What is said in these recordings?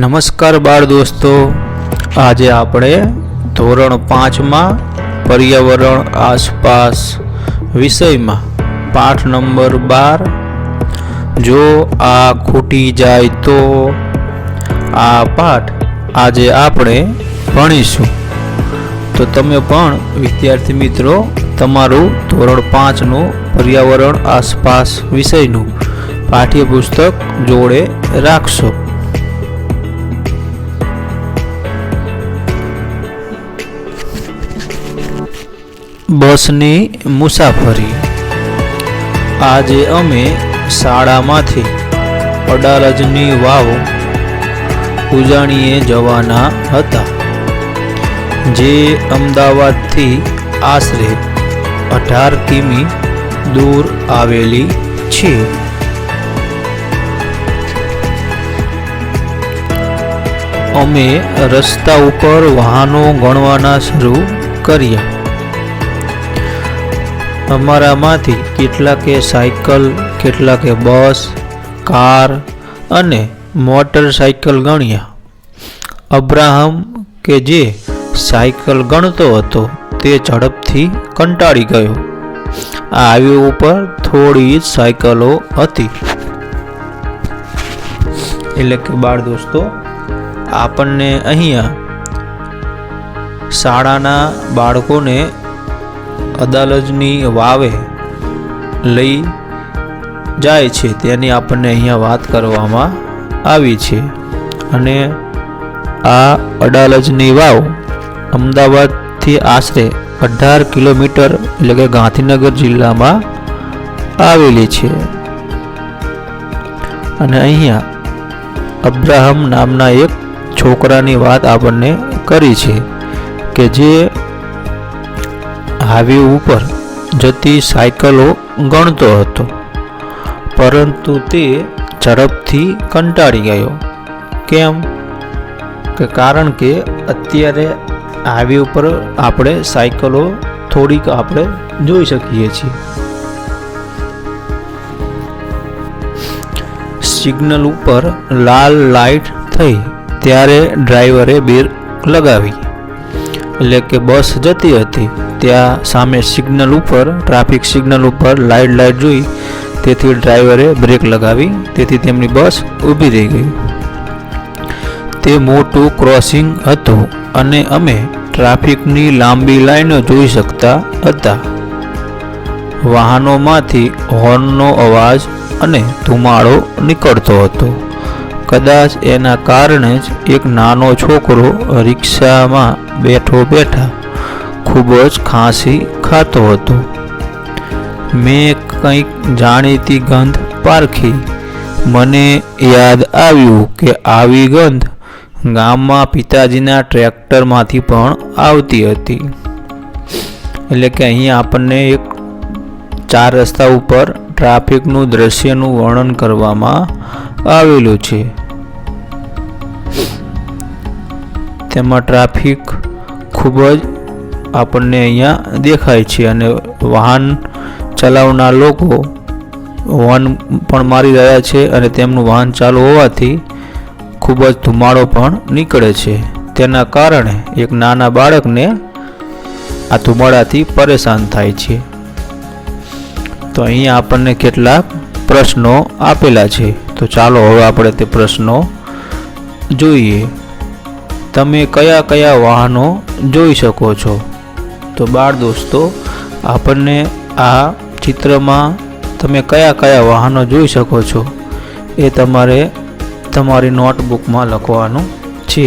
નમસ્કાર બાળ દોસ્તો, આજે આપણે ધોરણ 5માં પર્યાવરણ આસપાસ વિષયમાં પાઠ નંબર 12 જો આ ખૂટી જાય તો આ પાઠ આજે આપણે ભણીશું। તો તમે પણ વિદ્યાર્થી મિત્રો તમારું ધોરણ 5નું પર્યાવરણ આસપાસ વિષયનું પાઠ્યપુસ્તક જોડે રાખશો। બસની મુસાફરી। આજે અમે શાળામાંથી અડાલજની વાવ ઉજાણીએ જવાના હતા, જે અમદાવાદથી આશરે 18 કિમી દૂર આવેલી છે। અમે રસ્તા ઉપર વાહનો ગણવાના શરૂ કર્યા। અમારામાંથી કેટલાકે સાયકલ, કેટલાકે બસ, કાર અને મોટરસાયકલ ગણ્યા। અબ્રાહમ કે જે સાયકલ ગણતો હતો તે ઝડપથી કંટાળી ગયો। આ હાઈવે ઉપર થોડી જ સાયકલો હતી। એટલે કે બાળ દોસ્તો, આપણને અહીંયા શાળાના બાળકોને અડાલજની વાવે લઈ જાય છે તેની આપણને અહીંયા વાત કરવામાં આવી છે। અને આ અડાલજની વાવ અમદાવાદથી આશરે 18 કિલોમીટર એટલે કે ગાંધીનગર જિલ્લામાં આવેલી છે। અને અહીંયા અબ્રાહમ નામના એક છોકરાની વાત આપણને કરી છે કે જે હાઈવે ઉપર જતી સાયકલો ગણતો હતો, પરંતુ તે ઝડપથી કંટાળી ગયો। કેમ કે કારણ કે અત્યારે હાઈવે ઉપર આપણે સાયકલો થોડીક આપણે જોઈ શકીએ છીએ। સિગ્નલ ઉપર લાલ લાઈટ થઈ ત્યારે ડ્રાઈવરે બ્રેક લગાવી, એટલે કે બસ જતી હતી ત્યાં સામે સિગ્નલ ઉપર ટ્રાફિક સિગ્નલ ઉપર લાઈટ જોઈ તેથી ડ્રાઈવરે બ્રેક લગાવી, તેથી તેમની બસ ઊભી રહી ગઈ। તે મોટું ક્રોસિંગ હતું અને અમે ટ્રાફિકની લાંબી લાઈનો જોઈ શકતા હતા। વાહનોમાંથી હોર્નનો અવાજ અને ધુમાડો નીકળતો હતો। કદાચ એના કારણે જ એક નાનો છોકરો રિક્ષામાં બેઠા ખૂબ જ ખાંસી ખાતો હતો। મેં કંઈક જાણીતી ગંધ પારખી। મને યાદ આવ્યું કે આવી ગંધ ગામમાં પિતાજીના ટ્રેક્ટરમાંથી પણ આવતી હતી। એટલે કે અહીંયા આપણને એક 4 રસ્તા ઉપર ટ્રાફિકનું દ્રશ્યનું વર્ણન કરવામાં આવેલું છે। તેમાં ટ્રાફિક ખૂબ જ આપણને અહીંયા દેખાય છે અને વાહન ચલાવનાર લોકો હોર્ન પણ મારી રહ્યા છે અને તેમનું વાહન ચાલુ હોવાથી ખૂબ જ ધુમાડો પણ નીકળે છે। તેના કારણે એક નાના બાળકને આ ધુમાડાથી પરેશાન થાય છે। તો અહીંયા આપણને કેટલાક પ્રશ્નો આપેલા છે, તો ચાલો હવે આપણે તે પ્રશ્નો જોઈએ। તમે કયા કયા વાહનો જોઈ શકો છો? તો બાળ દોસ્તો, આપણને આ ચિત્રમાં તમે કયા કયા વાહનો જોઈ શકો છો એ તમારે તમારી નોટબુકમાં લખવાનું છે।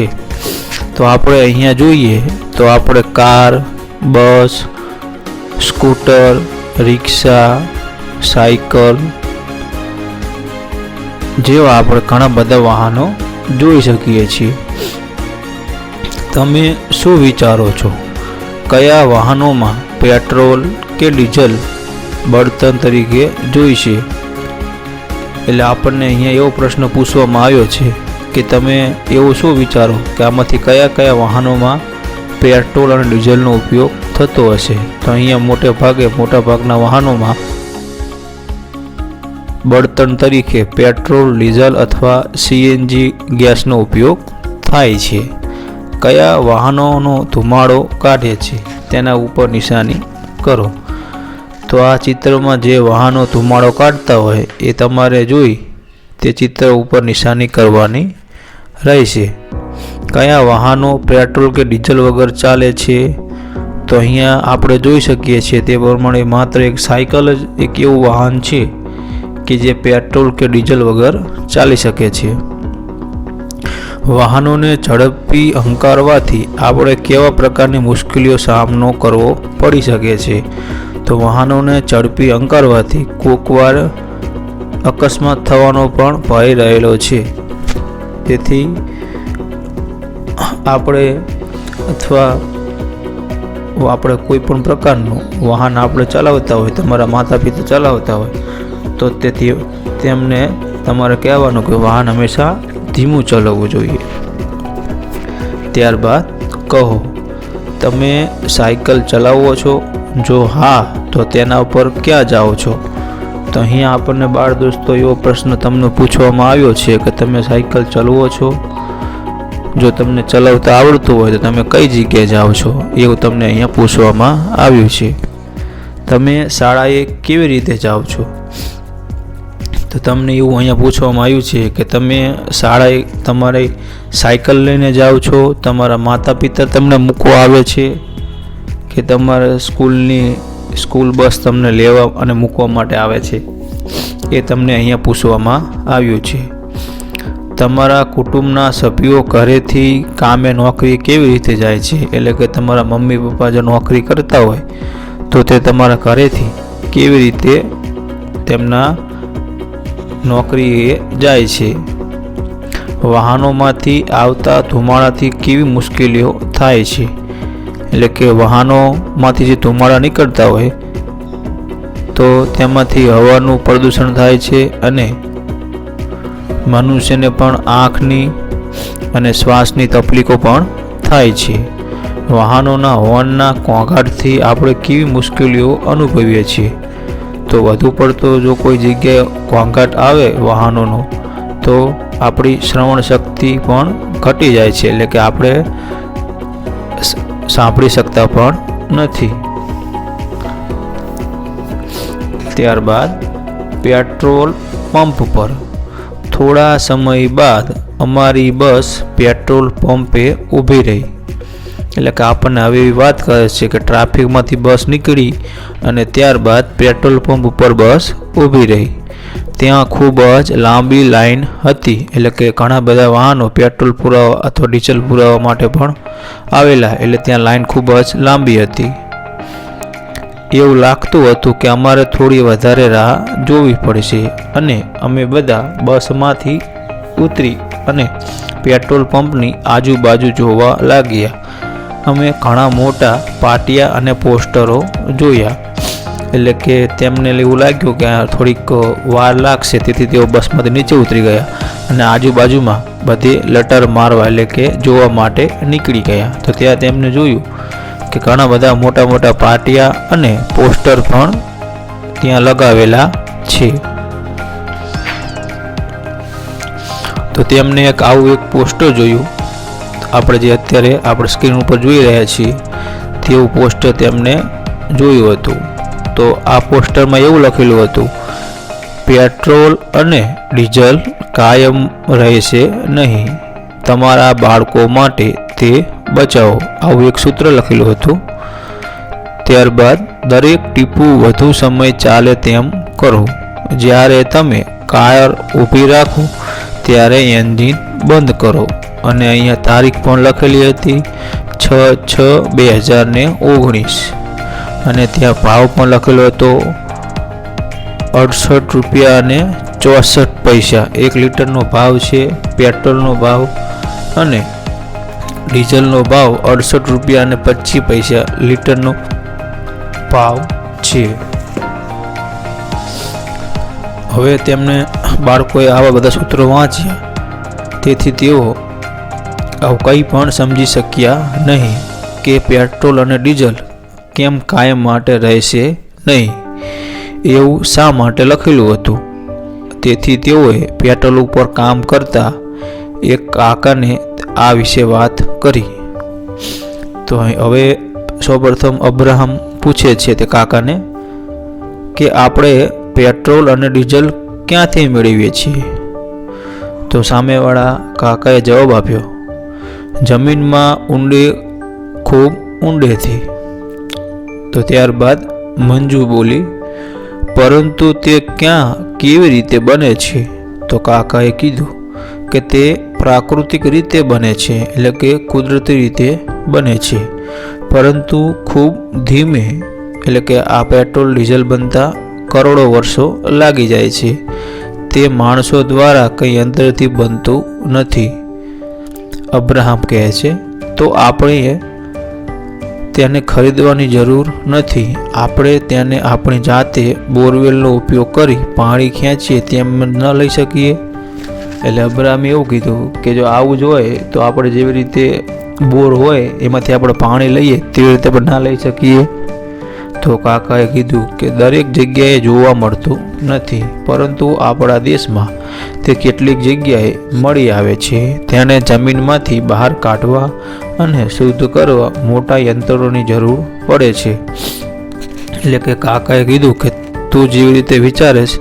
તો આપણે અહીંયા જોઈએ તો આપણે કાર, બસ, સ્કૂટર, રિક્ષા, સાયકલ જેવા આપણે ઘણા બધા વાહનો જોઈ શકીએ છીએ। તમે શું વિચારો છો? કયા વાહનોમાં પેટ્રોલ કે ડીઝલ બળતણ તરીકે જોઈશે? એટલે આપણને અહીંયા એવો પ્રશ્ન પૂછવામાં આવ્યો છે કે તમે એવું શું વિચારો કે આમાંથી કયા કયા વાહનોમાં પેટ્રોલ અને ડીઝલનો ઉપયોગ થતો હશે? તો અહીંયા મોટા ભાગના વાહનોમાં બળતણ તરીકે પેટ્રોલ, ડીઝલ અથવા સીએનજી ગેસનો ઉપયોગ થાય છે? કયા વાહનોનો ધુમાડો કાઢે છે તેના ઉપર નિશાની કરો. તો આ ચિત્રમાં જે વાહનો ધુમાડો કાઢતા હોય એ તમારે જોઈ તે ચિત્ર ઉપર નિશાની કરવાની રહેશે. કયા વાહનો પેટ્રોલ કે ડીઝલ વગર ચાલે છે? તો અહીંયા આપણે જોઈ શકીએ છીએ તે પ્રમાણે માત્ર એક સાયકલ જ એક એવું વાહન છે કે જે પેટ્રોલ કે ડીઝલ વગર ચાલી શકે છે. વાહનોને ઝડપી હંકારવાથી આપણે કેવા પ્રકારની મુશ્કેલીઓ સામનો કરવો પડી શકે છે? તો વાહનોને ઝડપી હંકારવાથી કોકવાર અકસ્માત થવાનો પણ ભય રહેલો છે. તેથી આપણે કોઈ પણ પ્રકારનું વાહન આપણે ચલાવતા હોય, તમારા માતા પિતા ચલાવતા હોય તો તેથી તેમને તમારે કહેવાનું કે વાહન હંમેશા ધીમું ચલાવવું જોઈએ. ત્યારબાદ કહો, તમે સાયકલ ચલાવો છો? જો હા તો તેના ઉપર ક્યાં જાઓ છો? તો અહીંયા આપણને બાળ દોસ્તો એવો પ્રશ્ન તમને પૂછવામાં આવ્યો છે કે તમે સાયકલ ચલાવો છો? જો તમને ચલાવતા આવડતું હોય તો તમે કઈ જગ્યાએ જાઓ છો એવું તમને અહીંયા પૂછવામાં આવ્યું છે. તમે શાળાએ કેવી રીતે જાઓ છો? તો તમને એવું અહીંયા પૂછવામાં આવ્યું છે કે તમે શાળાએ તમારી સાયકલ લઈને જાઓ છો, તમારા માતા પિતા તમને મૂકવા આવે છે કે તમારા સ્કૂલ બસ તમને લેવા અને મૂકવા માટે આવે છે, એ તમને અહીંયા પૂછવામાં આવ્યું છે. તમારા કુટુંબના સભ્યો ઘરેથી કામે નોકરી કેવી રીતે જાય છે? એટલે કે તમારા મમ્મી પપ્પા જો નોકરી કરતા હોય તો તે તમારા ઘરેથી કેવી રીતે તેમના નોકરીએ જાય છે? વાહનોમાંથી આવતા ધુમાડાથી કેવી મુશ્કેલીઓ થાય છે? એટલે કે વાહનોમાંથી જે ધુમાડા નીકળતા હોય તો તેમાંથી હવાનું પ્રદૂષણ થાય છે અને મનુષ્યને પણ આંખની અને શ્વાસની તકલીફો પણ થાય છે. વાહનોના હોર્નના ઘોંઘાટથી આપણે કેવી મુશ્કેલીઓ અનુભવીએ છીએ? તો વધુ પડતો જો કોઈ જગ્યાએ ઘોંઘાટ આવે વાહનોનો તો આપણી શ્રવણ શક્તિ પણ ઘટી જાય છે, એટલે કે આપણે સાંભળી શકતા પણ નથી. ત્યારબાદ પેટ્રોલ પંપ પર. થોડા સમય બાદ અમારી બસ પેટ્રોલ પંપે ઊભી રહી. એટલે કે આપણને હવે એવી વાત કરે છે કે ટ્રાફિકમાંથી બસ નીકળી અને ત્યારબાદ પેટ્રોલ પંપ ઉપર બસ ઊભી રહી. ત્યાં ખૂબ જ લાંબી લાઈન હતી, એટલે કે ઘણા બધા વાહનો પેટ્રોલ પુરાવા અથવા ડીઝલ પુરાવા માટે પણ આવેલા, એટલે ત્યાં લાઈન ખૂબ જ લાંબી હતી. એવું લાગતું હતું કે અમારે થોડી વધારે રાહ જોવી પડશે અને અમે બધા બસમાંથી ઉતરી અને પેટ્રોલ પંપની આજુબાજુ જોવા લાગ્યા. અમે ઘણા મોટા પાટિયા અને પોસ્ટરો જોયા, એટલે કે તેમને એવું લાગ્યું કે થોડીક વાર લાગશે, તેથી તેઓ બસમાંથી નીચે ઉતરી ગયા અને આજુબાજુમાં બધી લટર મારવા એટલે કે જોવા માટે નીકળી ગયા. તો ત્યાં તેમને જોયું કે ઘણા બધા મોટા મોટા પાટિયા અને પોસ્ટર પણ ત્યાં લગાવેલા છે. તો તેમને આવું એક પોસ્ટર જોયું, આપણે જે અત્યારે આપણે સ્ક્રીન ઉપર જોઈ રહ્યા છીએ તેવું પોસ્ટર તેમને જોયું હતું. તો આ પોસ્ટરમાં એવું લખેલું હતું, પેટ્રોલ અને ડીઝલ કાયમ રહેશે નહીં, તમારા બાળકો માટે તે બચાવો, આવું એક સૂત્ર લખેલું હતું. ત્યારબાદ દરેક ટીપું વધુ સમય ચાલે તેમ કરો, જ્યારે તમે કાર ઊભી રાખો ત્યારે એન્જિન બંધ કરો. અને અહીંયા તારીખ પણ લખેલી હતી 6/6/2019 અને ત્યાં ભાવ પણ લખેલો હતો 68 રૂપિયા અને 64 પૈસા 1 લીટરનો ભાવ છે. પેટ્રોલનો ભાવ અને ડીઝલનો ભાવ 68 રૂપિયા અને 25 પૈસા લીટરનો ભાવ છે. હવે તેમને બાળકોએ આવા બધા સૂત્રો વાંચ્યા, તેથી તેઓ કંઈ પણ સમજી શક્યા નહીં કે પેટ્રોલ અને ડીઝલ કેમ કાયમ માટે રહેશે નહીં, એવું શા માટે લખેલું હતું. તેથી તેઓએ પેટ્રોલ ઉપર કામ કરતા એક કાકાને આ વિશે વાત કરી. તો હવે સૌપ્રથમ અબ્રાહમ પૂછે છે તે કાકાને કે આપણે પેટ્રોલ અને ડીઝલ ક્યાંથી મેળવીએ છીએ? તો સામેવાળા કાકાએ જવાબ આપ્યો, જમીનમાં ઊંડે, ખૂબ ઊંડેથી. તો ત્યારબાદ મંજુ બોલી, પરંતુ તે ક્યાં, કેવી રીતે બને છે? તો કાકાએ કીધું કે તે પ્રાકૃતિક રીતે બને છે, એટલે કે કુદરતી રીતે બને છે, પરંતુ ખૂબ ધીમે. એટલે કે આ પેટ્રોલ ડીઝલ બનતા કરોડો વર્ષો લાગી જાય છે. તે માણસો દ્વારા કંઈ અંદરથી બનતું નથી, અબ્રાહમ કહે છે. તો આપણે તેને ખરીદવાની જરૂર નથી. આપણે તેને આપણી જાતે બોરવેલનો ઉપયોગ કરી પાણી ખેંચીએ તેમ ન લઈ શકીએ? એટલે અબ્રાહમે એવું કીધું કે જો આવું જ હોય તો આપણે જેવી રીતે બોર હોય એમાંથી આપણે પાણી લઈએ તેવી રીતે પણ ના લઈ શકીએ? તો કાકાએ કીધું કે દરેક જગ્યાએ જોવા મળતું નથી, પરંતુ આપણા દેશમાં તે કેટલીક જગ્યાએ મળી આવે છે. તેને જમીનમાંથી બહાર કાઢવા અને શુદ્ધ કરવા મોટા યંત્રોની જરૂર પડે છે. એટલે કે કાકાએ કીધું કે તું જેવી રીતે વિચારેશ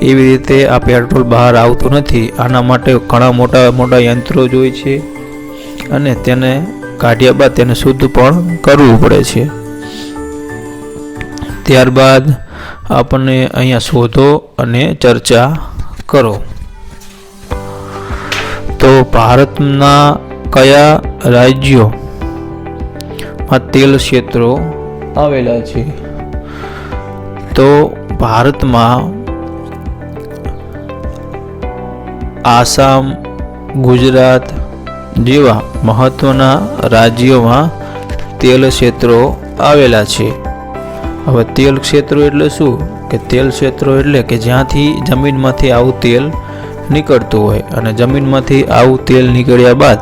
એવી રીતે આ પેટ્રોલ બહાર આવતું નથી. આના માટે ઘણા મોટા મોટા યંત્રો જોઈએ છે અને તેને કાઢ્યા બાદ તેને શુદ્ધ પણ કરવું પડે છે. ત્યારબાદ આપણને અહીંયા શોધો અને ચર્ચા કરો. તો ભારતના કયા રાજ્યોમાં તેલ ક્ષેત્રો આવેલા છે? તો ભારતમાં આસામ, ગુજરાત જેવા મહત્વના રાજ્યોમાં તેલ ક્ષેત્રો આવેલા છે. હવે તેલ ક્ષેત્રો એટલે શું? કે તેલ ક્ષેત્રો એટલે કે જ્યાંથી જમીનમાંથી આવું તેલ નીકળતું હોય અને જમીનમાંથી આવું તેલ નીકળ્યા બાદ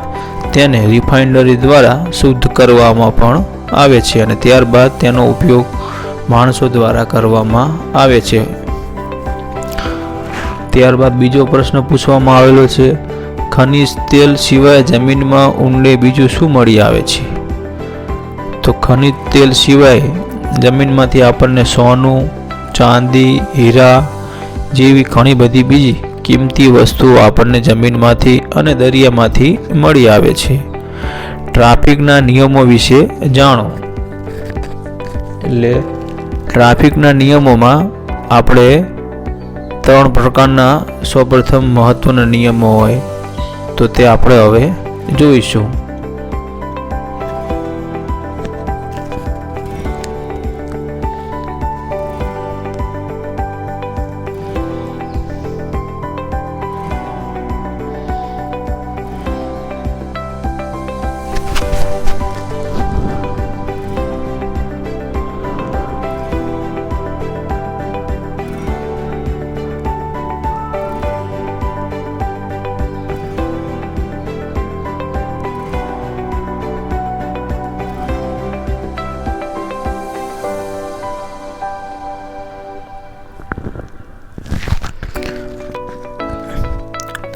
તેને રિફાઇનરી દ્વારા શુદ્ધ કરવામાં પણ આવે છે અને ત્યારબાદ તેનો ઉપયોગ માણસો દ્વારા કરવામાં આવે છે. ત્યારબાદ બીજો પ્રશ્ન પૂછવામાં આવેલો છે, ખનિજ તેલ સિવાય જમીનમાં ઊંડે બીજું શું મળી આવે છે? તો ખનિજ તેલ સિવાય જમીનમાંથી આપણને સોનું, ચાંદી, હીરા જેવી ઘણી બધી બીજી કિંમતી વસ્તુઓ આપણને જમીનમાંથી અને દરિયામાંથી મળી આવે છે. ટ્રાફિકના નિયમો વિશે જાણો. એટલે ટ્રાફિકના નિયમોમાં આપણે 3 પ્રકારના સૌપ્રથમ મહત્વના નિયમો હોય તો તે આપણે હવે જોઈશું.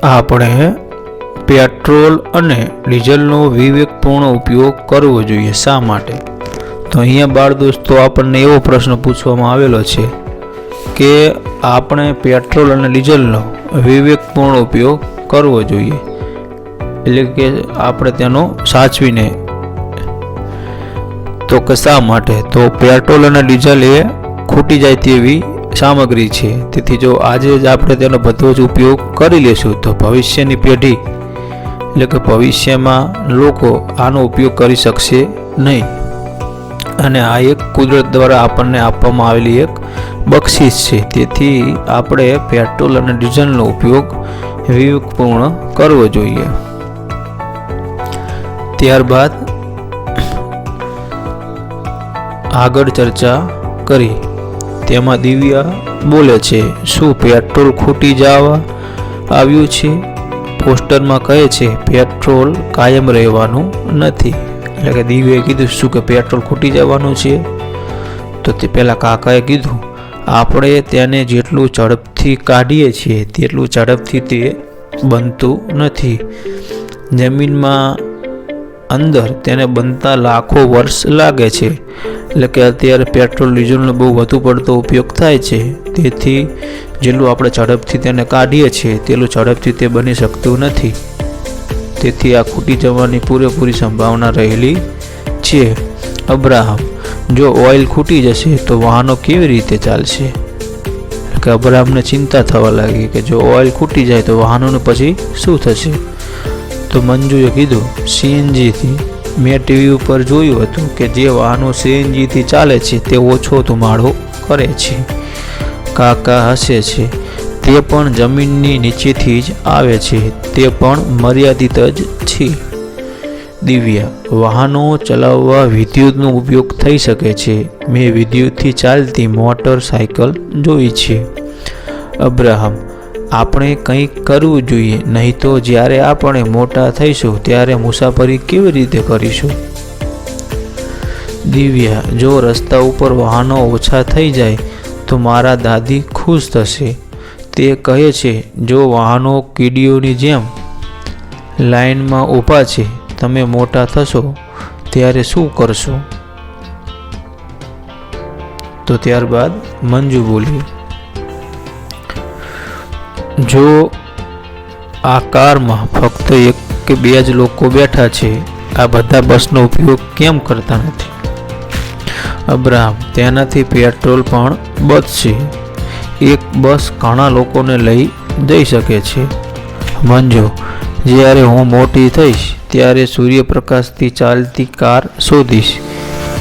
આપણે પેટ્રોલ અને ડીઝલનો વિવેકપૂર્ણ ઉપયોગ કરવો જોઈએ. શા માટે? તો અહીંયા બાળ દોસ્તો આપણને એવો પ્રશ્ન પૂછવામાં આવેલો છે કે આપણે પેટ્રોલ અને ડીઝલનો વિવેકપૂર્ણ ઉપયોગ કરવો જોઈએ, એટલે કે આપણે તેનો સાચવીને. તો કે શા માટે? તો પેટ્રોલ અને ડીઝલ એ ખૂટી જાય તેવી સામગ્રી છે. તેથી જો આજે જ આપણે તેનો બધો જ ઉપયોગ કરી લેશું તો ભવિષ્યની પેઢી, એટલે કે ભવિષ્યમાં લોકો આનો ઉપયોગ કરી શકશે નહીં. અને આ એક કુદરત દ્વારા આપણને આપવામાં આવેલી એક બક્ષિસ છે. તેથી આપણે પેટ્રોલ અને ડીઝલનો ઉપયોગ વિવેકપૂર્ણ કરવો જોઈએ. ત્યારબાદ આગળ ચર્ચા કરી. તેમાં દિવ્યા બોલે છે, શું પેટ્રોલ ખૂટી જવા આવ્યું છે? પોસ્ટરમાં કહે છે પેટ્રોલ કાયમ રહેવાનું નથી. એટલે કે દિવ્યાએ કીધું શું કે પેટ્રોલ ખૂટી જવાનું છે? તો તે પહેલાં કાકાએ કીધું આપણે તેને જેટલું ઝડપથી કાઢીએ છીએ તેટલું ઝડપથી તે બનતું નથી. જમીનમાં અંદર તેને બનતા લાખો વર્ષ લાગે છે. એટલે કે અત્યારે પેટ્રોલ ડીઝલનો બહુ વધુ પડતો ઉપયોગ થાય છે, તેથી જેટલું આપણે ઝડપથી તેને કાઢીએ છીએ તેટલું ઝડપથી તે બની શકતું નથી. તેથી આ ખૂટી જવાની પૂરેપૂરી સંભાવના રહેલી છે. અબ્રાહમ: જો ઓઇલ ખૂટી જશે તો વાહનો કેવી રીતે ચાલશે? કે અબ્રાહમને ચિંતા થવા લાગી કે જો ઓઇલ ખૂટી જાય તો વાહનોનું પછી શું થશે? તો મંજુએ કીધું, સીએનજીથી. મેં ટીવી ઉપર જોયું હતું કે જે વાહનો સીએનજીથી ચાલે છે તે ઓછો ધુમાડો કરે છે. કાકા હસે છે. તે પણ જમીનની નીચેથી જ આવે છે, તે પણ મર્યાદિત જ છે. દિવ્યા: વાહનો ચલાવવા વિદ્યુતનો ઉપયોગ થઈ શકે છે. મેં વિદ્યુતથી ચાલતી મોટરસાયકલ જોઈ છે. અબ્રાહમ: આપણે કંઈક કરવું જોઈએ, નહીં તો જ્યારે આપણે મોટા થઈશું ત્યારે મુસાફરી કેવી રીતે કરીશું? દિવ્યા: જો રસ્તા ઉપર વાહનો ઓછા થઈ જાય તો મારા દાદી ખુશ થશે. તે કહે છે, જો વાહનો કીડીઓની જેમ લાઇનમાં ઊભા છે, તમે મોટા થશો ત્યારે શું કરશો? તો ત્યારબાદ મંજુ બોલી, જો આ કારમાં ફક્ત એક કે બે જ લોકો બેઠા છે, આ બધા બસનો ઉપયોગ કેમ કરતા નથી? અબ્રાહમ: તેનાથી પેટ્રોલ પણ બચશે. એક બસ ઘણા લોકોને લઈ જઈ શકે છે. મંજુ: જ્યારે હું મોટી થઈશ ત્યારે સૂર્યપ્રકાશથી ચાલતી કાર શોધીશ.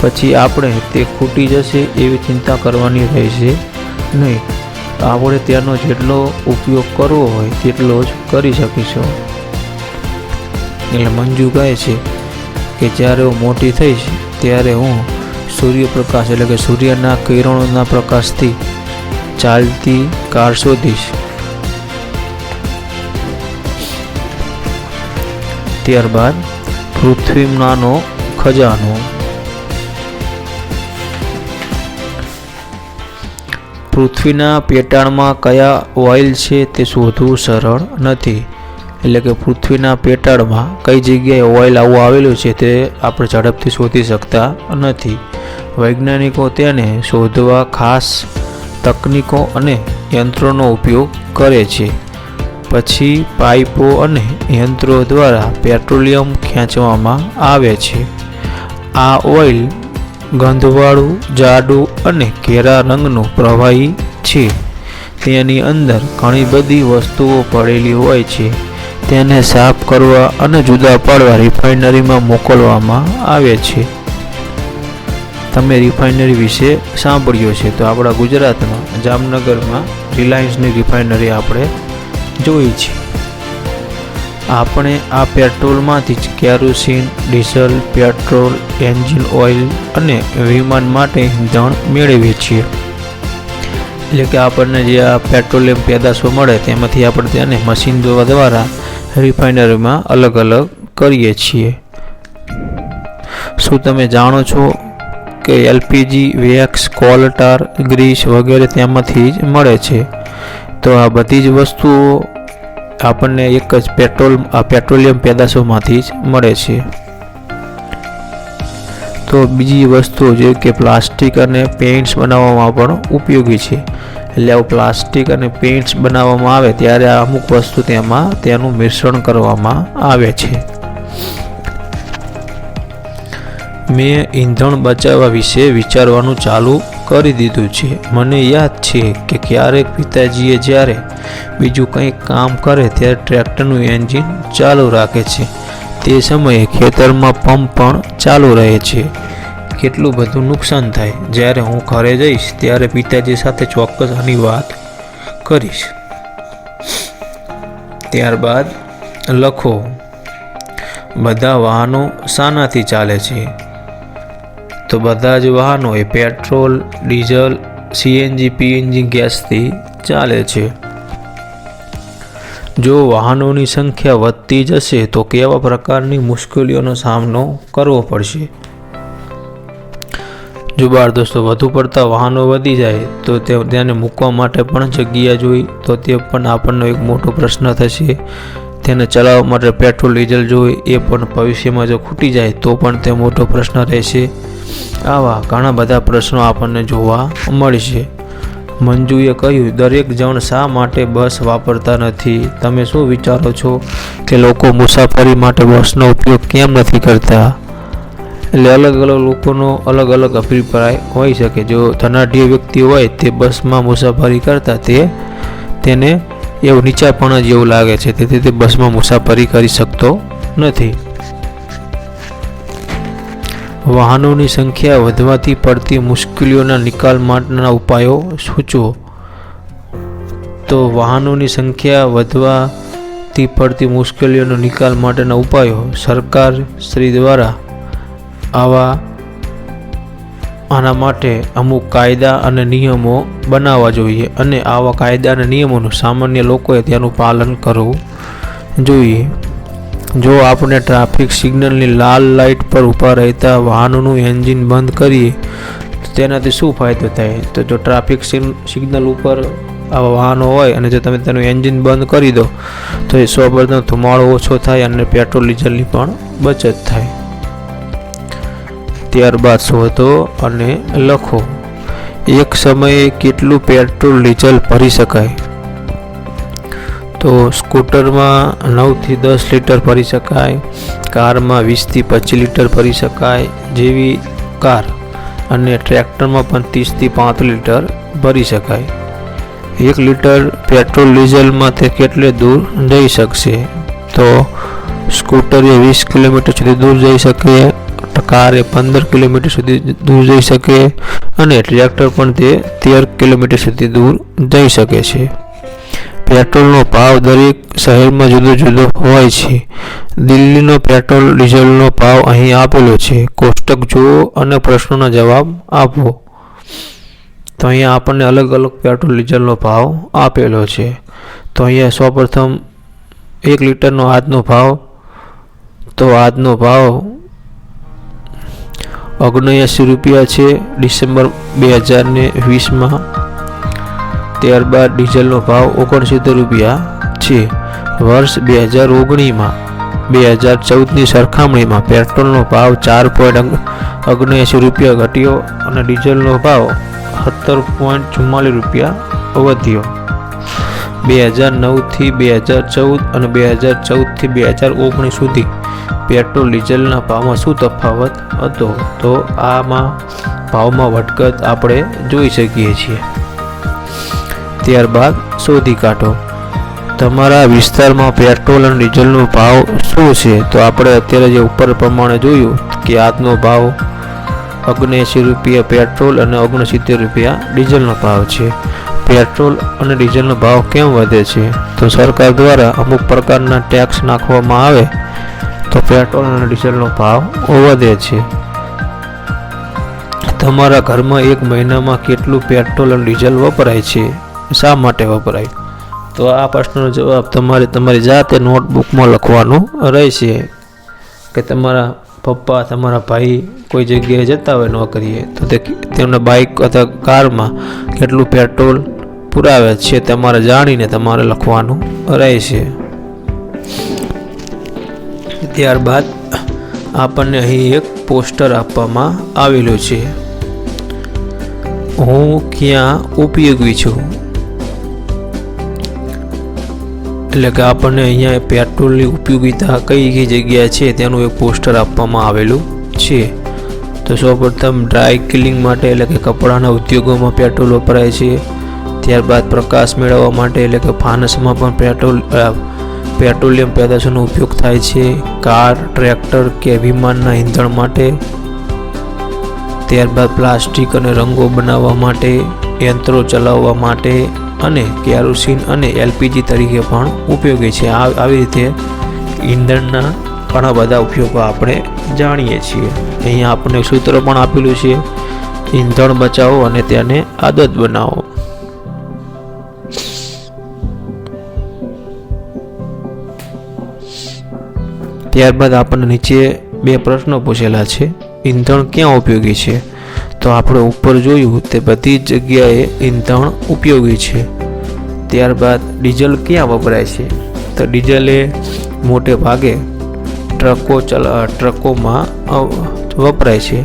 પછી આપણે તે ખૂટી જશે એવી ચિંતા કરવાની રહેશે નહીં. આપણે તેનો જેટલો ઉપયોગ કરવો હોય તેટલો જ કરી શકીશું. એટલે મંજુ કહે છે કે જ્યારે હું મોટી થઈશ ત્યારે હું સૂર્યપ્રકાશ એટલે કે સૂર્યના કિરણોના પ્રકાશથી ચાલતી કાર શોધીશ. ત્યારબાદ પૃથ્વીમાંનો ખજાનો. પૃથ્વીના પેટાળમાં કયા ઓઇલ છે તે શોધવું સરળ નથી. એટલે કે પૃથ્વીના પેટાળમાં કઈ જગ્યાએ ઓઇલ આવું આવેલું છે તે આપણે ઝડપથી શોધી શકતા નથી. વૈજ્ઞાનિકો તેને શોધવા ખાસ તકનીકો અને યંત્રોનો ઉપયોગ કરે છે. પછી પાઇપો અને યંત્રો દ્વારા પેટ્રોલિયમ ખેંચવામાં આવે છે. આ ઓઇલ ગંધવાળું, જાડું અને ઘેરા રંગનું પ્રવાહી છે. તેની અંદર ઘણી બધી વસ્તુઓ પડેલી હોય છે. તેને સાફ કરવા અને જુદા પાડવા રિફાઇનરીમાં મોકલવામાં આવે છે. તમે રિફાઇનરી વિશે સાંભળ્યું છે તો આપણા ગુજરાતમાં જામનગરમાં રિલાયન્સની રિફાઇનરી આપણે જોઈ છે. આપણે આ પેટ્રોલમાંથી જ kerosene, diesel, petrol, engine oil અને વિમાન માટે ઇંધણ મેળવીએ છીએ. એટલે કે આપણને જે આ પેટ્રોલિયમ પેદાશો મળે તેમાંથી આપણે તેને મશીન દ્વારા રિફાઇનરીમાં અલગ અલગ કરીએ છીએ. શું તમે જાણો છો કે એલપીજી, વેક્સ, કોલ ટાર, ગ્રીસ વગેરે તેમાંથી જ મળે છે? તો આ બધી જ વસ્તુઓ આપણને એક જ પેટ્રોલિયમ પેદાશોમાંથી જ મળે છે. તો બીજી વસ્તુઓ જેવી કે પ્લાસ્ટિક અને પેઇન્ટ્સ બનાવવામાં પણ ઉપયોગી છે. એટલે આવું પ્લાસ્ટિક અને પેઇન્ટ્સ બનાવવામાં આવે ત્યારે અમુક વસ્તુ તેનું મિશ્રણ કરવામાં આવે છે. મેં ઈંધણ બચાવવા વિશે વિચારવાનું ચાલુ કરી દીધું છે. મને યાદ છે કે ક્યારેક પિતાજીએ જ્યારે બીજું કંઈક કામ કરે ત્યારે ટ્રેક્ટરનું એન્જિન ચાલુ રાખે છે. તે સમયે ખેતરમાં પંપ પણ ચાલુ રહે છે. કેટલું બધું નુકસાન થાય. જ્યારે હું ઘરે જઈશ ત્યારે પિતાજી સાથે ચોક્કસ આની વાત કરીશ. ત્યારબાદ લખો, બધા વાહનો શાનાથી ચાલે છે? તો બધા જ વાહનો એ પેટ્રોલ, ડીઝલ, સીએનજી, પીએનજી ગેસથી ચાલે છે. જો વાહનોની સંખ્યા વધતી જશે તો કેવા પ્રકારની મુશ્કેલીઓનો સામનો કરવો પડશે? જુબાર દોસ્તો, વધુ પડતા વાહનો વધી જાય તો તેને મૂકવા માટે પણ જગ્યા જોઈ, તો તે પણ આપણને એક મોટો પ્રશ્ન થશે. તેને ચલાવવા માટે પેટ્રોલ ડીઝલ જોઈએ, એ પણ ભવિષ્યમાં જો ખૂટી જાય તો પણ તે મોટો પ્રશ્ન રહેશે. આવા ઘણા બધા પ્રશ્નો આપણને જોવા મળશે. મંજુએ કહ્યું, દરેક જણ શા માટે બસ વાપરતા નથી? તમે શું વિચારો છો કે લોકો મુસાફરી માટે બસનો ઉપયોગ કેમ નથી કરતા? એટલે અલગ અલગ લોકોનો અલગ અલગ અભિપ્રાય હોઈ શકે. જો ધનાઢ્ય વ્યક્તિ હોય તે બસમાં મુસાફરી કરતા તેને એવું નીચાપણ જ એવું લાગે છે, તેથી તે બસમાં મુસાફરી કરી શકતો નથી. વાહનોની સંખ્યા વધવાથી પડતી મુશ્કેલીઓના નિકાલ માટેના ઉપાયો સૂચવો. તો વાહનોની સંખ્યા વધવાથી પડતી મુશ્કેલીઓનો નિકાલ માટેના ઉપાયો સરકાર શ્રી દ્વારા આના માટે અમુક કાયદા અને નિયમો બનાવવા જોઈએ, અને આવા કાયદા અને નિયમોનું સામાન્ય લોકોએ તેનું પાલન કરવું જોઈએ. જો આપણે ટ્રાફિક સિગ્નલની લાલ લાઇટ પર ઊભા રહેતા વાહનોનું એન્જિન બંધ કરીએ તો તેનાથી શું ફાયદો થાય? તો જો ટ્રાફિક સિગ્નલ ઉપર આવા વાહનો હોય અને જો તમે તેનું એન્જિન બંધ કરી દો તો એ સૌપ્રથમ ધુમાડો ઓછો થાય અને પેટ્રોલ ડીઝલની પણ બચત થાય. ત્યારબાદ શોધો અને લખો. એક સમયે કેટલું પેટ્રોલ ડીઝલ ભરી શકાય? તો સ્કૂટરમાં 9 થી 10 લીટર ભરી શકાય, કારમાં 20 થી 25 લીટર ભરી શકાય જેવી કાર, અને ટ્રેક્ટરમાં પણ 30 થી 35 લીટર ભરી શકાય. 1 લીટર પેટ્રોલ ડીઝલમાં તે કેટલે દૂર જઈ શકશે? તો સ્કૂટર એ 20 કિલોમીટર સુધી દૂર જઈ શકે, કાર એ 15 કિલોમીટર સુધી દૂર જઈ શકે, અને ટ્રેક્ટર પણ તે 13 કિલોમીટર સુધી દૂર જઈ શકે છે. પેટ્રોલનો ભાવ દરેક શહેરમાં જુદો જુદો હોય છે. દિલ્હીનો પેટ્રોલ ડીઝલનો ભાવ અહીં આપેલો છે. કોષ્ટક જુઓ અને પ્રશ્નોના જવાબ આપો. તો અહીંયા આપણને અલગ અલગ પેટ્રોલ ડીઝલનો ભાવ આપેલો છે. તો અહીંયા સૌપ્રથમ 1 લીટરનો આજનો ભાવ, તો આજનો ભાવ 79 રૂપિયા છે ડિસેમ્બર 2020માં. ત્યારબાદ ડીઝલનો ભાવ 69 રૂપિયા છે. વર્ષ 2019માં 2014ની સરખામણીમાં પેટ્રોલનો ભાવ 4.79 રૂપિયા ઘટ્યો અને ડીઝલનો ભાવ 17.44 રૂપિયા વધ્યો. 2009થી 2014 અને 2014થી 2019 સુધી પેટ્રોલ ડીઝલના ભાવમાં શું તફાવત હતો? તો આમાં ભાવમાં વધઘટ આપણે જોઈ શકીએ છીએ. ત્યારબાદ શોધી કાઢો. તમારા વિસ્તારમાં પેટ્રોલ અને ડીઝલનો ભાવ શું છે? તો આપણે અત્યારે જે ઉપર પ્રમાણે જોયું કે આજનો ભાવ 79 રૂપિયા પેટ્રોલ અને 69 રૂપિયા ડીઝલનો ભાવ છે. પેટ્રોલ અને ડીઝલનો ભાવ કેમ વધે છે? તો સરકાર દ્વારા અમુક પ્રકારના ટેક્સ નાખવામાં આવે તો પેટ્રોલ અને ડીઝલનો ભાવ વધે છે. તમારા ઘરમાં એક મહિનામાં કેટલું પેટ્રોલ અને ડીઝલ વપરાય છે? શા માટે વપરાય? તો આ પ્રશ્નનો જવાબ તમારે તમારી જાતે નોટબુકમાં લખવાનું રહેશે કે તમારા પપ્પા, તમારા ભાઈ કોઈ જગ્યાએ જતા હોય નોકરીએ તો તેમના બાઇક અથવા કારમાં કેટલું પેટ્રોલ પુરાવે છે તમારે જાણીને તમારે લખવાનું રહેશે. ત્યારબાદ આપણને અહીં એક પોસ્ટર આપવામાં આવેલું છે. હું ક્યાં ઉપયોગી છું? એટલે કે આપણને અહીંયા પેટ્રોલની ઉપયોગિતા કઈ કઈ જગ્યાએ છે તેનું એક પોસ્ટર આપવામાં આવેલું છે. તો સૌપ્રથમ ડ્રાય ક્લિનિંગ માટે એટલે કે કપડાના ઉદ્યોગોમાં પેટ્રોલ વપરાય છે. ત્યારબાદ પ્રકાશ મેળવવા માટે એટલે કે ફાનસમાં પણ પેટ્રોલિયમ પેદાશોનો ઉપયોગ થાય છે. કાર, ટ્રેક્ટર કે વિમાનના ઈંધણ માટે. ત્યારબાદ પ્લાસ્ટિક અને રંગો બનાવવા માટે, યંત્રો ચલાવવા માટે, અને કેરોસીન અને એલપીજી તરીકે પણ ઉપયોગી છે. આવી રીતે ઈંધણના ઘણા બધા ઉપયોગો આપણે જાણીએ છીએ. અહીંયા આપણને સૂત્ર પણ આપેલું છે, ઈંધણ બચાવો અને તેને આદત બનાવો. ત્યારબાદ આપણને નીચે 2 પ્રશ્નો પૂછેલા છે. ઈંધણ ક્યાં ઉપયોગી છે? તો આપણે ઉપર જોયું તે બધી જ જગ્યાએ ઈંધણ ઉપયોગી છે. ત્યારબાદ ડીઝલ ક્યાં વપરાય છે? તો ડીઝલ એ મોટે ભાગે ટ્રકોમાં વપરાય છે.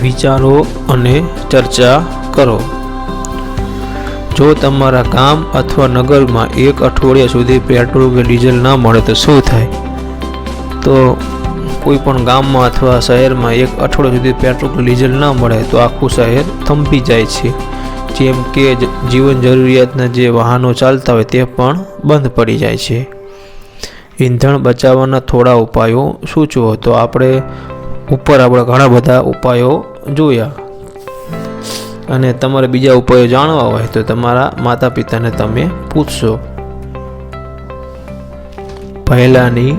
વિચારો અને ચર્ચા કરો. જો તમારા ગામ અથવા નગરમાં એક અઠવાડિયા સુધી પેટ્રોલ કે ડીઝલ ના મળે તો શું થાય? તો કોઈ પણ ગામમાં અથવા શહેરમાં એક અઠવાડિયા સુધી પેટ્રોલ કે ડીઝલ ના મળે તો આખું શહેર થંભી જાય છે. જેમ કે જીવન જરૂરિયાતના જે વાહનો ચાલતા હોય તે પણ બંધ પડી જાય છે. ઈંધણ બચાવવાના થોડા ઉપાયો સૂચવો. તો આપણે ઘણા બધા ઉપાયો જોયા, અને તમારે બીજા ઉપાયો જાણવા હોય તો તમારા માતા પિતાને તમે પૂછશો. પહેલાની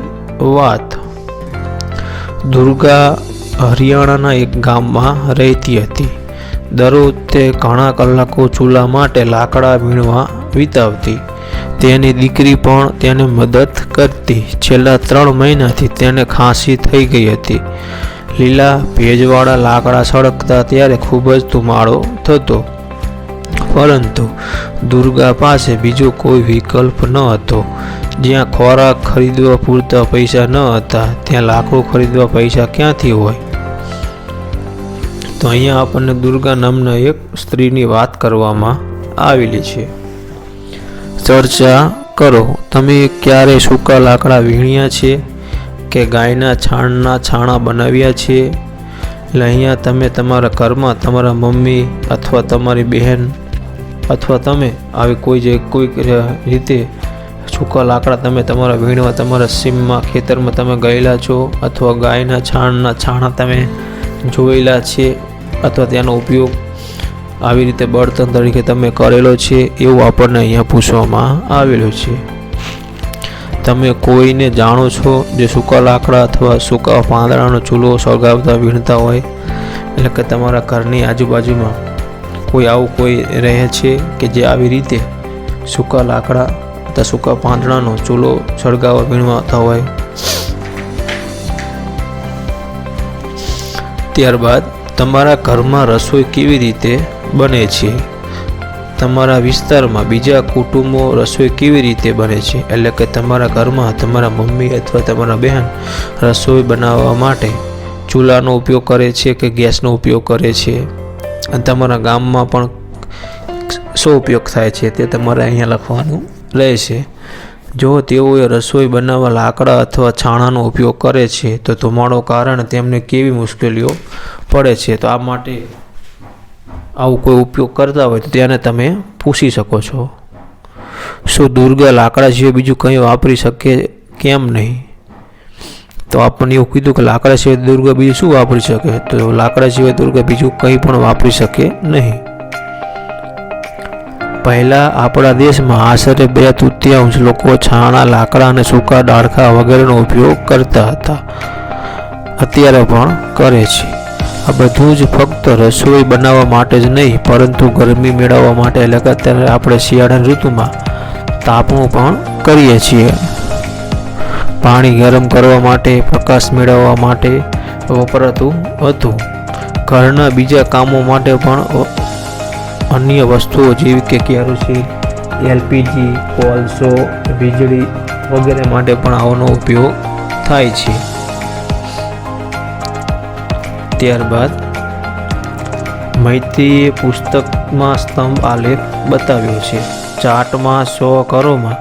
વાત. દુર્ગા હરિયાણાના એક ગામમાં રહેતી હતી. દરરોજ તે ઘણા કલાકો ચૂલા માટે લાકડા વીણવા વિતાવતી. તેની દીકરી પણ તેને મદદ કરતી. છેલ્લા 3 મહિનાથી તેને ખાંસી થઈ ગઈ હતી. લીલા ભેજવાળા લાકડા સળગતા ત્યારે ખૂબ જ ધુમાડો થતો, પરંતુ દુર્ગા પાસે બીજો કોઈ વિકલ્પ ન હતો. જ્યાં ખોરાક ખરીદવા પૂરતા પૈસા ન હતા ત્યાં લાકડું ખરીદવા પૈસા ક્યાંથી હોય? તો અહીંયા આપણને દુર્ગા નામના એક સ્ત્રીની વાત કરવામાં આવેલી છે. ચર્ચા કરો. તમે ક્યારે સૂકા લાકડા વીણ્યા છે કે ગાયના છાણના છાણા બનાવ્યા છે? એટલે અહીંયા તમે તમારા ઘરમાં તમારા મમ્મી અથવા તમારી બહેન અથવા તમે આવી કોઈક રીતે સૂકા લાકડા તમે તમારા વીણવા તમારા સીમમાં ખેતરમાં તમે ગયેલા છો, અથવા ગાયના છાણના છાણા તમે જોયેલા છે, અથવા તેનો ઉપયોગ આવી રીતે બળતણ તરીકે તમે કરેલો છે, એવું આપણને અહીંયા પૂછવામાં આવેલું છે. તમે કોઈને જાણો છો જે સૂકા લાકડા અથવા સૂકા પાંદડાનો ચૂલો સળગાવતા વીણતા હોય? એટલે કે તમારા ઘરની આજુબાજુમાં કોઈ રહે છે કે જે આવી રીતે સૂકા લાકડા અથવા સૂકા પાંદડાનો ચૂલો સળગાવવા વીણવાતા હોય? ત્યારબાદ તમારા ઘરમાં રસોઈ કેવી રીતે બને છે? તમારા વિસ્તારમાં બીજા કુટુંબો રસોઈ કેવી રીતે બને છે? એટલે કે તમારા ઘરમાં તમારા મમ્મી અથવા તમારા બહેન રસોઈ બનાવવા માટે ચૂલાનો ઉપયોગ કરે છે કે ગેસનો ઉપયોગ કરે છે? અને તમારા ગામમાં પણ શું ઉપયોગ થાય છે તે તમારે અહીંયા લખવાનું રહેશે. જો તેઓએ રસોઈ બનાવવા લાકડા અથવા છાણાનો ઉપયોગ કરે છે તો ધુમાડો કારણે તેમને કેવી મુશ્કેલીઓ પડે છે? તો આ માટે આવું કોઈ ઉપયોગ કરતા હોય તો તેને તમે પૂછી શકો છો. શું દુર્ગા લાકડા સિવાય બીજું કંઈ વાપરી શકે? કેમ નહીં? તો આપણને એવું કીધું કે લાકડા સિવાય દુર્ગા બીજું શું વાપરી શકે? તો લાકડા સિવાય દુર્ગા બીજું કંઈ પણ વાપરી શકે નહીં. પહેલાં આપણા દેશમાં આશરે 2/3 લોકો છાણા, લાકડા અને સૂકા ડાળખા વગેરેનો ઉપયોગ કરતા હતા. અત્યારે પણ કરે છે. આ બધું જ ફક્ત રસોઈ બનાવવા માટે જ નહીં, પરંતુ ગરમી મેળવવા માટે, એટલે કે અત્યારે આપણે શિયાળાની ઋતુમાં તાપણું પણ કરીએ છીએ. પાણી ગરમ કરવા માટે, પ્રકાશ મેળવવા માટે વપરાતું હતું. ઘરના બીજા કામો માટે પણ અન્ય વસ્તુઓ જેવી કે કેરોસીન, એલપીજી, કોલસો, વીજળી વગેરે માટે પણ આનો ઉપયોગ થાય છે. ત્યારબાદ મૈત્રીએ પુસ્તકમાં સ્તંભ આલેખ બતાવ્યો છે. ચાર્ટમાં 100 ઘરોમાં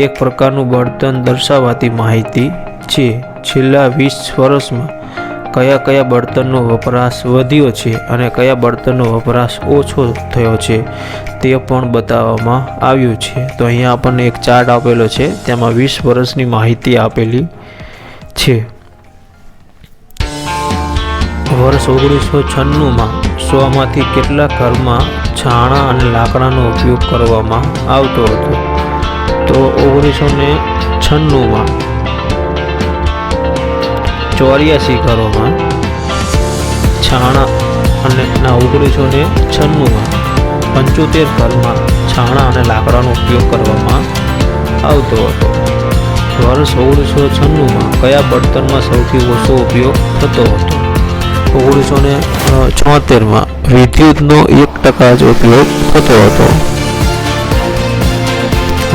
એક પ્રકારનું બળતણ દર્શાવતી માહિતી છે. છેલ્લા 20 વર્ષમાં કયા બળતણનો વપરાશ વધ્યો છે અને કયા બળતણનો વપરાશ ઓછો થયો છે તે પણ બતાવવામાં આવ્યું છે. તો અહીંયા આપણને એક ચાર્ટ આપેલો છે, તેમાં 20 વર્ષની માહિતી આપેલી છે. વર્ષ 1996માં 100માંથી કેટલા ઘરમાં છાણા અને લાકડાનો ઉપયોગ કરવામાં આવતો હતો? તો 1996માં 84 ઘરોમાં છાણા અને 1996માં 75 ઘરમાં છાણા અને લાકડાનો ઉપયોગ કરવામાં આવતો હતો. વર્ષ 1996માં કયા બળતણમાં સૌથી ઓછો ઉપયોગ થતો હતો? 1976માં વિદ્યુતનો 1% જ ઉપયોગ થતો હતો.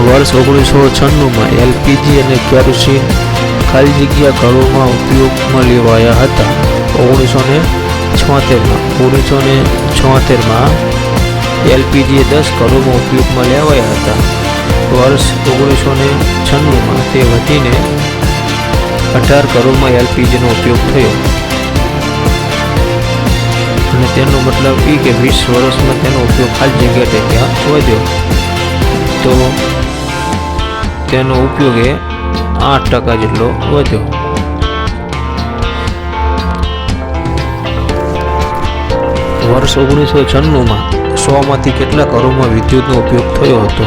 વર્ષ 1996માં એલપીજી અને કેરોસીન ખાલી જગ્યા ઘરોમાં ઉપયોગમાં લેવાયા હતા. 1976માં એલપીજી 10 ઘરોમાં ઉપયોગમાં લેવાયા હતા. વર્ષ 1996માં તે વધીને 18 ઘરોમાં એલપીજીનો ઉપયોગ થયો, અને તેનો મતલબ એ કે 20 વર્ષમાં તેનો ઉપયોગ ખાલી જગ્યા ત્યાં વધ્યો, તો તેનો ઉપયોગ એ 8% જેટલો વધ્યો. વર્ષ 1996માં 100માંથી કેટલા ઘરોમાં વિદ્યુતનો ઉપયોગ થયો હતો?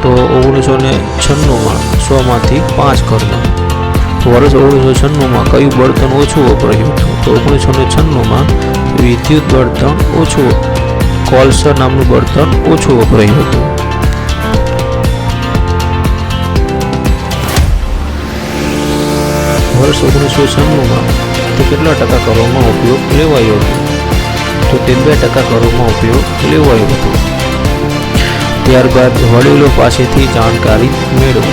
તો 1996માં 100માંથી 5 ઘરમાં. વર્ષ 1996માં કયું બળતણ ઓછું વપરાયું હતું? તો 1996માં વિદ્યુત બળતણ ઓછું, કોલસા નામનું બળતણ ઓછું વપરાયું હતું. વર્ષ 1996માં તે કેટલા ટકા ઘરોમાં ઉપયોગ લેવાયો હતો? તો તે 2% ઘરોમાં ઉપયોગ લેવાયો હતો. ત્યારબાદ વડીલો પાસેથી જાણકારી મેળવો.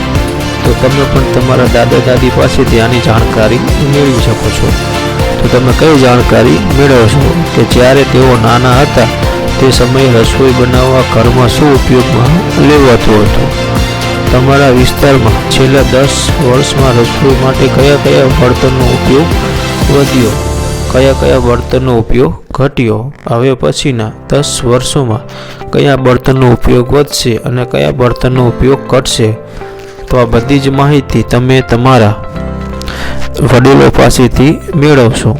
તો તમે પણ તમારા દાદા દાદી પાસેથી આની જાણકારી મેળવી શકો છો. તો તમે કઈ જાણકારી મેળવશો કે જ્યારે તેઓ નાના હતા તે સમયે રસોઈ બનાવવા ઘરમાં શું ઉપયોગમાં લેવાતું હતું? તમારા વિસ્તારમાં છેલ્લા 10 વર્ષમાં રસોઈ માટે કયા કયા બળતણનો ઉપયોગ વધ્યો, કયા કયા બળતણનો ઉપયોગ ઘટ્યો? હવે પછીના 10 વર્ષોમાં કયા બળતણનો ઉપયોગ વધશે અને કયા બળતણનો ઉપયોગ ઘટશે? તો આ બધી જ માહિતી તમે તમારા વડીલો પાસેથી મેળવશો.